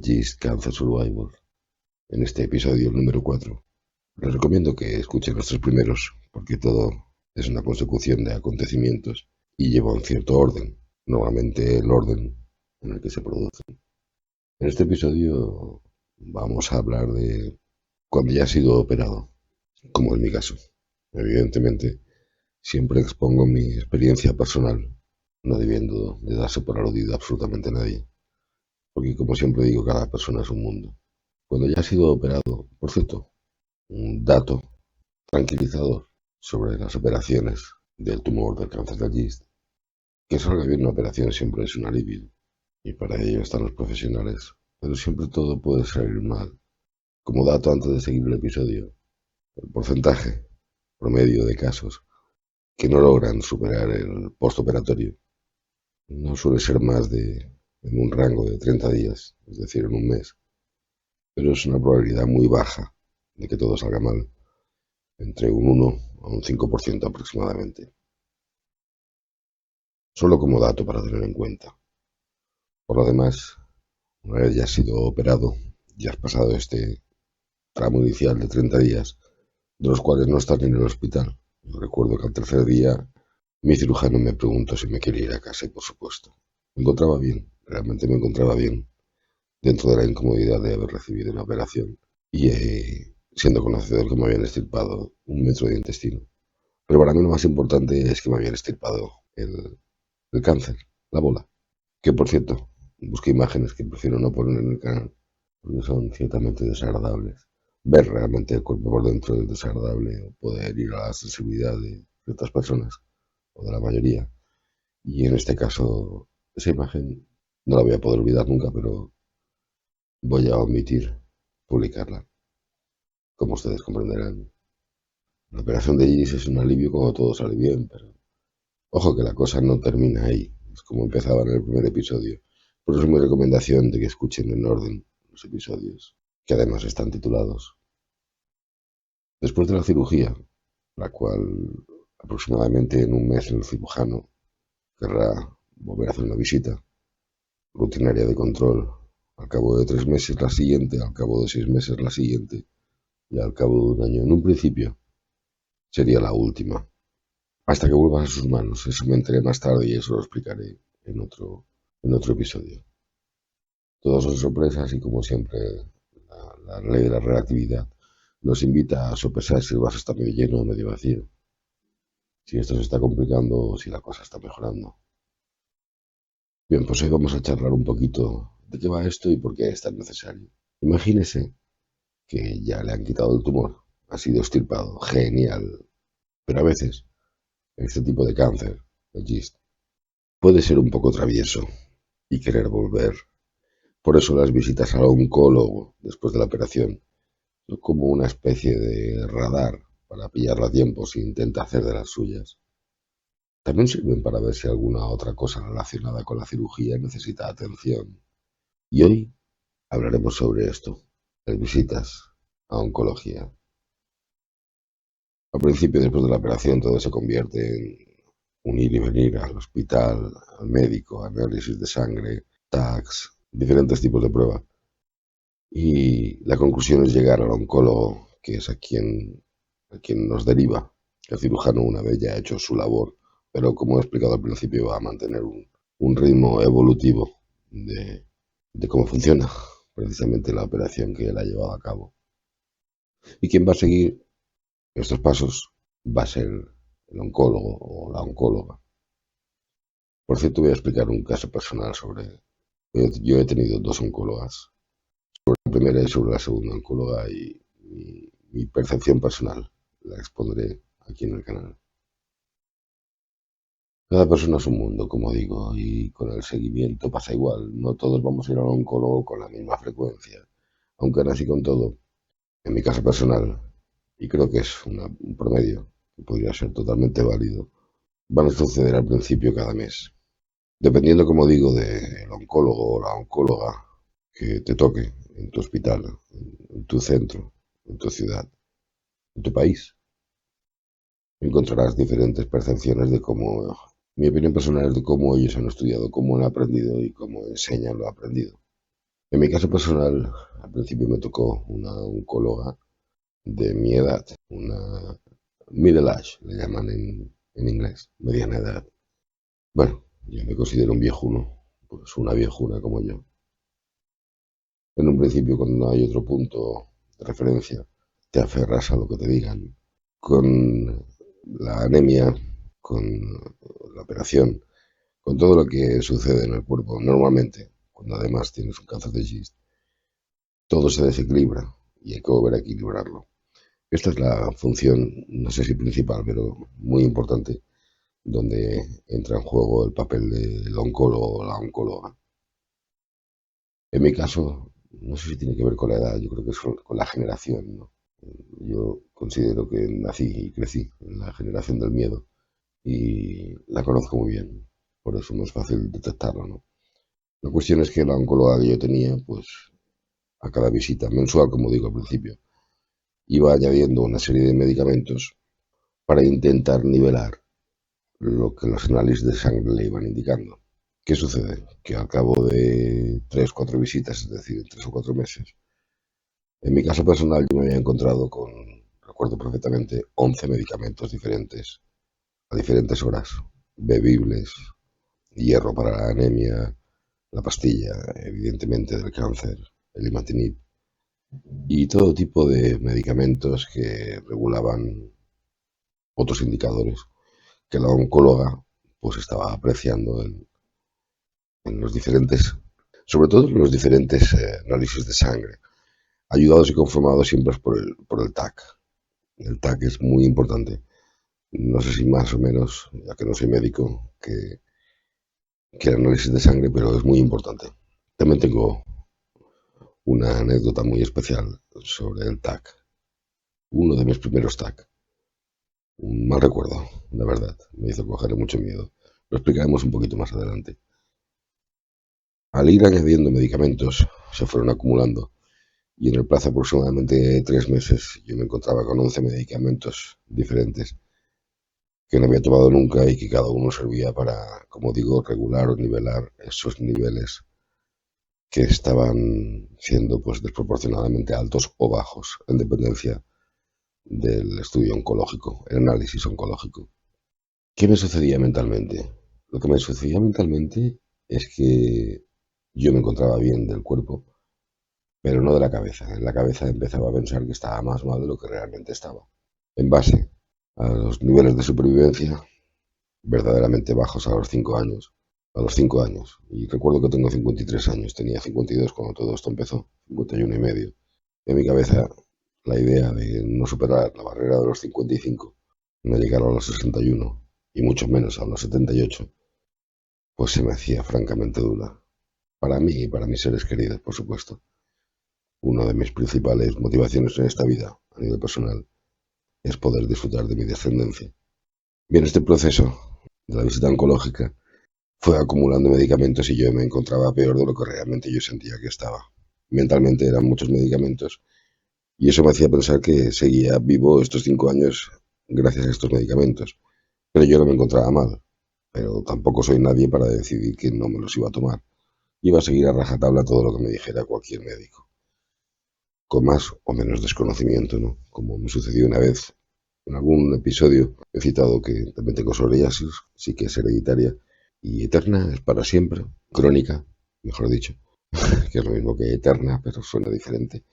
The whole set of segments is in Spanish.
Gist Cancer Survivor. En este episodio, el número 4, les recomiendo que escuchen los tres primeros, porque todo es una consecución de acontecimientos y lleva un cierto orden, normalmente el orden en el que se producen. En este episodio vamos a hablar de cuando ya he sido operado, como en mi caso. Evidentemente, siempre expongo mi experiencia personal, no debiendo de darse por aludido absolutamente a nadie, porque como siempre digo, cada persona es un mundo. Cuando ya he sido operado, por cierto, un dato tranquilizador sobre las operaciones del tumor del cáncer de Gist, que salga bien una operación siempre es un alivio, y para ello están los profesionales, pero siempre todo puede salir mal. Como dato antes de seguir el episodio, el porcentaje promedio de casos que no logran superar el postoperatorio no suele ser más de en un rango de 30 días, es decir, en un mes, pero es una probabilidad muy baja de que todo salga mal, entre un 1 a un 5% aproximadamente. Solo como dato para tener en cuenta. Por lo demás, una vez ya has sido operado, ya has pasado este tramo inicial de 30 días, de los cuales no estás ni en el hospital. Yo recuerdo que al tercer día mi cirujano me preguntó si me quería ir a casa y por supuesto. Me encontraba bien, realmente me encontraba bien, dentro de la incomodidad de haber recibido una operación y siendo conocedor que me habían extirpado 1 metro de intestino. Pero para mí lo más importante es que me habían extirpado el cáncer, la bola. Que por cierto, busqué imágenes que prefiero no poner en el canal, porque son ciertamente desagradables. Ver realmente el cuerpo por dentro es desagradable, o poder ir a la sensibilidad de ciertas personas, o de la mayoría. Y en este caso, esa imagen no la voy a poder olvidar nunca, pero voy a omitir publicarla. Como ustedes comprenderán, la operación de Iris es un alivio cuando todo sale bien, pero ojo que la cosa no termina ahí, es como empezaba en el primer episodio. Por eso es mi recomendación de que escuchen en orden los episodios, que además están titulados. Después de la cirugía, la cual aproximadamente en un mes el cirujano querrá volver a hacer una visita rutinaria de control, al cabo de 3 meses la siguiente, al cabo de 6 meses la siguiente, y al cabo de un año, en un principio, sería la última, hasta que vuelvas a sus manos. Eso me enteré más tarde y eso lo explicaré en otro episodio. Todas son sorpresas y como siempre la ley de la relatividad nos invita a sopesar si el vaso está medio lleno o medio vacío, si esto se está complicando o si la cosa está mejorando. Bien, pues hoy vamos a charlar un poquito de qué va esto y por qué es tan necesario. Imagínese que ya le han quitado el tumor, ha sido extirpado, genial, pero a veces este tipo de cáncer, el GIST, puede ser un poco travieso y querer volver. Por eso las visitas al oncólogo después de la operación son como una especie de radar para pillarlo a tiempo si intenta hacer de las suyas. También sirven para ver si alguna otra cosa relacionada con la cirugía necesita atención. Y hoy hablaremos sobre esto, las visitas a oncología. Al principio, después de la operación, todo se convierte en un ir y venir al hospital, al médico, análisis de sangre, TACs, diferentes tipos de pruebas. Y la conclusión es llegar al oncólogo, que es a quien nos deriva. El cirujano, una vez ya ha hecho su labor, pero como he explicado al principio, va a mantener un ritmo evolutivo de cómo funciona precisamente la operación que él ha llevado a cabo. Y quien va a seguir estos pasos va a ser el oncólogo o la oncóloga. Por cierto, voy a explicar un caso personal sobre... Yo he tenido dos oncólogas, la primera y sobre la segunda oncóloga y mi percepción personal la expondré aquí en el canal. Cada persona es un mundo, como digo, y con el seguimiento pasa igual. No todos vamos a ir al oncólogo con la misma frecuencia, aunque aún así con todo, en mi caso personal, y creo que es un promedio que podría ser totalmente válido, van a suceder al principio cada mes. Dependiendo, como digo, del oncólogo o la oncóloga que te toque en tu hospital, en tu centro, en tu ciudad, en tu país, encontrarás diferentes percepciones de cómo, mi opinión personal es de cómo ellos han estudiado, cómo han aprendido y cómo enseñan lo aprendido. En mi caso personal, al principio me tocó una oncóloga de mi edad, una middle age, le llaman en inglés, mediana edad. Bueno, yo me considero un viejuno, pues una viejuna como yo. En un principio, cuando no hay otro punto de referencia, te aferras a lo que te digan. Con la anemia, con la operación, con todo lo que sucede en el cuerpo, normalmente, cuando además tienes un cáncer de GIST, todo se desequilibra y hay que volver a equilibrarlo. Esta es la función, no sé si principal, pero muy importante, donde entra en juego el papel del oncólogo o la oncóloga. En mi caso, no sé si tiene que ver con la edad, yo creo que es con la generación, ¿no? Yo considero que nací y crecí en la generación del miedo y la conozco muy bien, por eso no es fácil detectarlo, ¿no? La cuestión es que la oncóloga que yo tenía, pues a cada visita mensual, como digo al principio, iba añadiendo una serie de medicamentos para intentar nivelar lo que los análisis de sangre le iban indicando. ¿Qué sucede? Que al cabo de 3 o 4 visitas, es decir, 3 o 4 meses, en mi caso personal yo me había encontrado con, recuerdo perfectamente, 11 medicamentos diferentes a diferentes horas, bebibles, hierro para la anemia, la pastilla, evidentemente, del cáncer, el imatinib, y todo tipo de medicamentos que regulaban otros indicadores que la oncóloga pues estaba apreciando en los diferentes, sobre todo en los diferentes análisis de sangre, ayudados y conformados siempre por el TAC. El TAC es muy importante. No sé si más o menos, ya que no soy médico, que el análisis de sangre, pero es muy importante. También tengo una anécdota muy especial sobre el TAC. Uno de mis primeros TAC. Un mal recuerdo, la verdad. Me hizo cogerle mucho miedo. Lo explicaremos un poquito más adelante. Al ir añadiendo medicamentos, se fueron acumulando y en el plazo de aproximadamente 3 meses yo me encontraba con 11 medicamentos diferentes que no había tomado nunca y que cada uno servía para, como digo, regular o nivelar esos niveles que estaban siendo pues desproporcionadamente altos o bajos en dependencia del estudio oncológico, el análisis oncológico. ¿Qué me sucedía mentalmente? Lo que me sucedía mentalmente es que yo me encontraba bien del cuerpo, pero no de la cabeza. En la cabeza empezaba a pensar que estaba más mal de lo que realmente estaba. En base a los niveles de supervivencia verdaderamente bajos a los 5 años. A los 5 años. Y recuerdo que tengo 53 años. Tenía 52 cuando todo esto empezó. 51 y medio. En mi cabeza la idea de no superar la barrera de los 55, no llegar a los 61 y mucho menos a los 78, pues se me hacía francamente dura. Para mí y para mis seres queridos, por supuesto. Una de mis principales motivaciones en esta vida, a nivel personal, es poder disfrutar de mi descendencia. Bien, este proceso de la visita oncológica fue acumulando medicamentos y yo me encontraba peor de lo que realmente yo sentía que estaba. Mentalmente eran muchos medicamentos y eso me hacía pensar que seguía vivo estos 5 años gracias a estos medicamentos. Pero yo no me encontraba mal, pero tampoco soy nadie para decidir que no me los iba a tomar. Iba a seguir a rajatabla todo lo que me dijera cualquier médico, con más o menos desconocimiento, ¿no? Como me sucedió una vez en algún episodio, he citado que también tengo psoriasis, sí que es hereditaria y eterna, es para siempre, crónica, mejor dicho, que es lo mismo que eterna, pero suena diferente.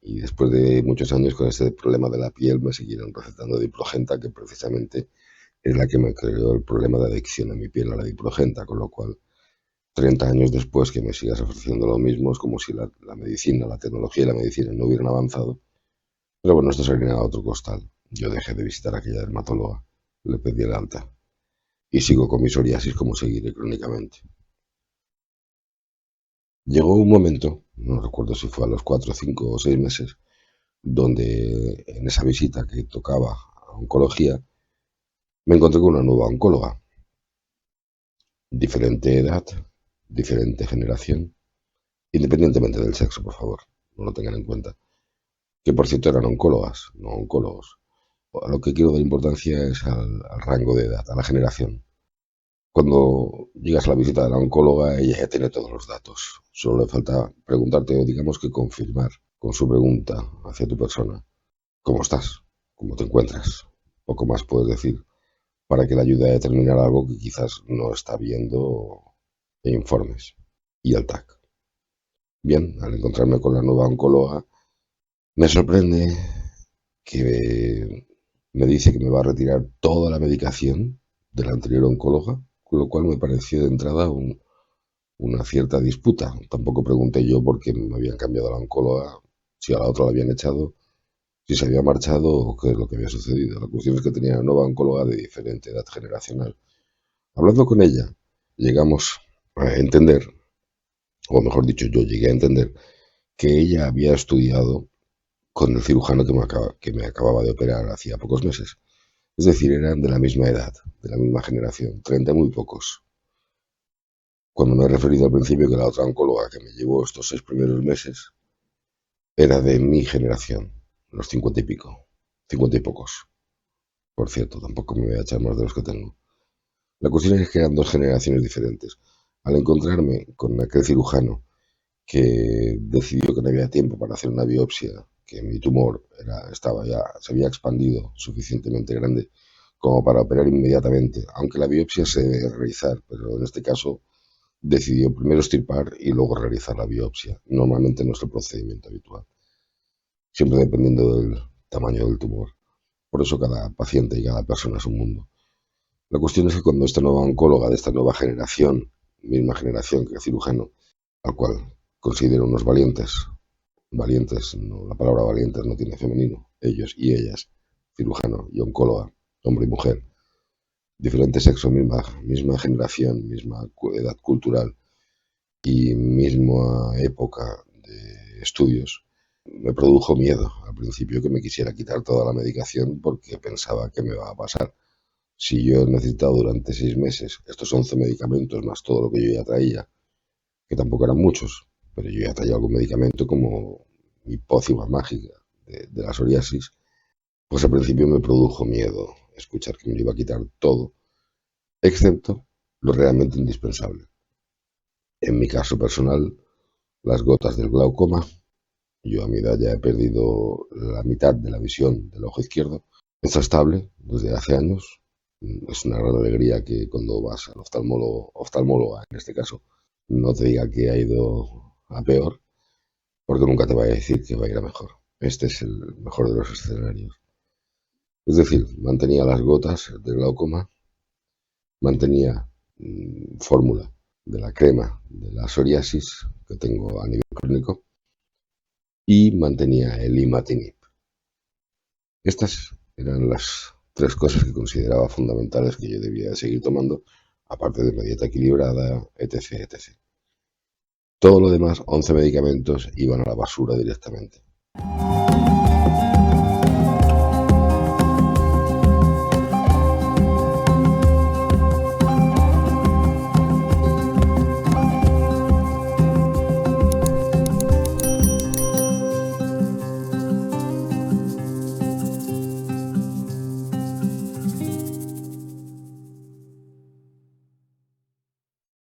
Y después de muchos años con este problema de la piel me siguieron recetando diplogenta, que precisamente es la que me creó el problema de adicción a mi piel, a la diplogenta, con lo cual 30 años después que me sigas ofreciendo lo mismo es como si la medicina, la tecnología y la medicina no hubieran avanzado. Pero bueno, esto sería a otro costal. Yo dejé de visitar a aquella dermatóloga, le pedí el alta y sigo con mi psoriasis como seguiré crónicamente. Llegó un momento, no recuerdo si fue a los 4, 5 o 6 meses, donde en esa visita que tocaba a oncología me encontré con una nueva oncóloga, diferente edad, diferente generación, independientemente del sexo, por favor, no lo tengan en cuenta, que por cierto eran oncólogas, no oncólogos. A lo que quiero dar importancia es al rango de edad, a la generación. Cuando llegas a la visita de la oncóloga, ella ya tiene todos los datos. Solo le falta preguntarte o digamos que confirmar con su pregunta hacia tu persona. ¿Cómo estás? ¿Cómo te encuentras? Poco más puedes decir para que le ayude a determinar algo que quizás no está viendo e informes. Y el TAC. Bien, al encontrarme con la nueva oncóloga, me sorprende que me dice que me va a retirar toda la medicación de la anterior oncóloga, con lo cual me pareció de entrada una cierta disputa. Tampoco pregunté yo por qué me habían cambiado a la oncóloga, si a la otra la habían echado, si se había marchado o qué es lo que había sucedido. La cuestión es que tenía una nueva oncóloga de diferente edad generacional. Hablando con ella, llegamos a entender, o mejor dicho, yo llegué a entender, que ella había estudiado con el cirujano que me acababa de operar hacía pocos meses. Es decir, eran de la misma edad, de la misma generación, 30 muy pocos. Cuando me he referido al principio que la otra oncóloga que me llevó estos 6 primeros meses era de mi generación, los 50 y pico, 50 y pocos. Por cierto, tampoco me voy a echar más de los que tengo. La cuestión es que eran dos generaciones diferentes. Al encontrarme con aquel cirujano que decidió que no había tiempo para hacer una biopsia, que mi tumor estaba ya, se había expandido suficientemente grande como para operar inmediatamente, aunque la biopsia se debe realizar, pero en este caso decidió primero extirpar y luego realizar la biopsia. Normalmente no es el procedimiento habitual, siempre dependiendo del tamaño del tumor. Por eso cada paciente y cada persona es un mundo. La cuestión es que cuando esta nueva oncóloga de esta nueva generación, misma generación que el cirujano, al cual considero unos valientes, no, la palabra valientes no tiene femenino, ellos y ellas, cirujano y oncóloga, hombre y mujer, diferente sexo, misma generación, misma edad cultural y misma época de estudios, me produjo miedo al principio que me quisiera quitar toda la medicación porque pensaba que me va a pasar. Si yo he necesitado durante 6 meses estos 11 medicamentos más todo lo que yo ya traía, que tampoco eran muchos, pero yo ya traía algún medicamento como mi pócima mágica de la psoriasis, pues al principio me produjo miedo escuchar que me lo iba a quitar todo, excepto lo realmente indispensable. En mi caso personal, las gotas del glaucoma. Yo a mi edad ya he perdido la mitad de la visión del ojo izquierdo. Está estable desde hace años. Es una gran alegría que cuando vas al oftalmóloga en este caso, no te diga que ha ido a peor, porque nunca te va a decir que va a ir a mejor. Este es el mejor de los escenarios. Es decir, mantenía las gotas de glaucoma, mantenía fórmula de la crema de la psoriasis que tengo a nivel crónico y mantenía el imatinib. Estas eran las tres cosas que consideraba fundamentales que yo debía seguir tomando, aparte de una dieta equilibrada, etc, etc. Todo lo demás, 11 medicamentos, iban a la basura directamente.